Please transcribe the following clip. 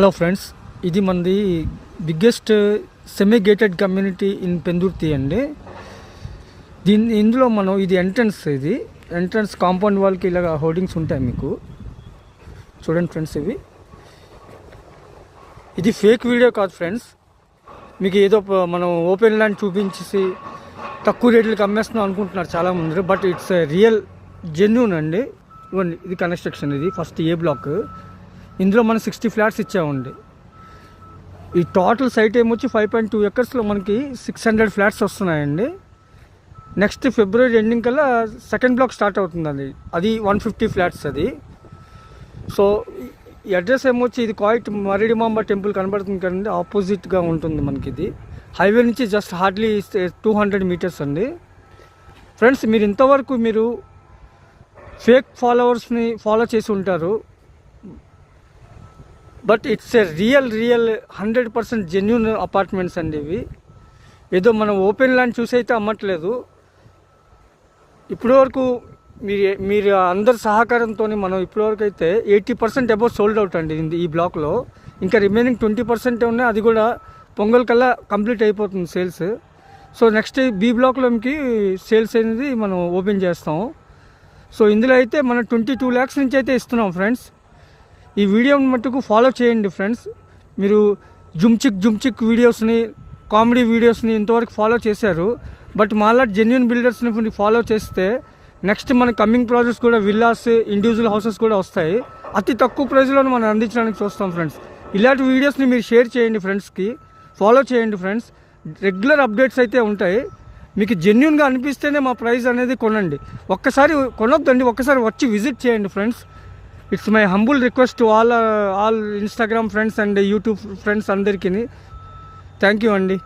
Hello friends, ఇది మనది biggest semi gated community in Pendurthi అండి. ఇందులో మనం ఇది ఎంట్రన్స్ కాంపౌండ్ వాల్కి ఇలాగ హోర్డింగ్స్ ఉంటాయి. మీకు చూడండి ఫ్రెండ్స్, ఇది ఫేక్ వీడియో కాదు ఫ్రెండ్స్. మీకు ఏదో మనం ఓపెన్ ల్యాండ్ చూపించేసి తక్కువ రేట్లకి అమ్మేస్తున్నాం అనుకుంటున్నారు చాలామంది. బట్ ఇట్స్ రియల్ జెన్యూన్ అండి. ఇవ్వండి, ఇది కన్స్ట్రక్షన్. ఇది ఫస్ట్ ఏ బ్లాక్. ఇందులో మనం 60 ఫ్లాట్స్ ఇచ్చామండి. ఈ టోటల్ సైట్ ఏమొచ్చి 5.2 ఎకర్స్లో మనకి 600 ఫ్లాట్స్ వస్తున్నాయండి. నెక్స్ట్ ఫిబ్రవరి ఎండింగ్ కల్లా సెకండ్ బ్లాక్ స్టార్ట్ అవుతుంది. అది 150 ఫ్లాట్స్. అది సో ఈ అడ్రస్ ఏమొచ్చి ఇది క్వాయిట్ మరిడిమాంబ టెంపుల్ కనబడుతుంది కదండి, ఆపోజిట్గా ఉంటుంది మనకి. ఇది హైవే నుంచి జస్ట్ హార్డ్లీ 200 మీటర్స్ అండి. ఫ్రెండ్స్, మీరు ఇంతవరకు మీరు ఫేక్ ఫాలోవర్స్ని ఫాలో చేసి ఉంటారు. But it's a real 100% genuine apartments అండి ఇవి. ఏదో మనం ఓపెన్ ల్యాండ్ చూసి అయితే అమ్మట్లేదు. ఇప్పటివరకు మీరు అందరి సహకారంతో మనం ఇప్పటివరకు అయితే 80% అబౌవ్ సోల్డ్ అవుట్ అండి ఈ బ్లాక్లో. ఇంకా రిమైనింగ్ 20% ఉన్నాయి. అది కూడా పొంగల్ కల్లా కంప్లీట్ అయిపోతుంది సేల్స్. సో నెక్స్ట్ బి బ్లాక్లోకి సేల్స్ అనేది మనం ఓపెన్ చేస్తాం. సో ఇందులో అయితే మనం 22 lakhs నుంచి అయితే ఇస్తున్నాం ఫ్రెండ్స్. ఈ వీడియోని మట్టుకు ఫాలో చేయండి ఫ్రెండ్స్. మీరు జుమ్చిక్ వీడియోస్ని, కామెడీ వీడియోస్ని ఇంతవరకు ఫాలో చేశారు. బట్ మాలా జెన్యూన్ బిల్డర్స్ని ఫాలో చేస్తే నెక్స్ట్ మన కమింగ్ ప్రాజెక్ట్స్ కూడా విల్లాస్, ఇండివిజువల్ హౌసెస్ కూడా వస్తాయి. అతి తక్కువ ప్రైస్లో మనం అందించడానికి చూస్తాం ఫ్రెండ్స్. ఇలాంటి వీడియోస్ని మీరు షేర్ చేయండి ఫ్రెండ్స్కి, ఫాలో చేయండి ఫ్రెండ్స్. రెగ్యులర్ అప్డేట్స్ అయితే ఉంటాయి. మీకు జెన్యూన్గా అనిపిస్తేనే మా ప్రైస్ అనేది కొనండి. ఒక్కసారి కొనొద్దండి, ఒక్కసారి వచ్చి విజిట్ చేయండి friends. It's my humble request to all Instagram friends and YouTube friends అందరికీ. థ్యాంక్ యూ అండి.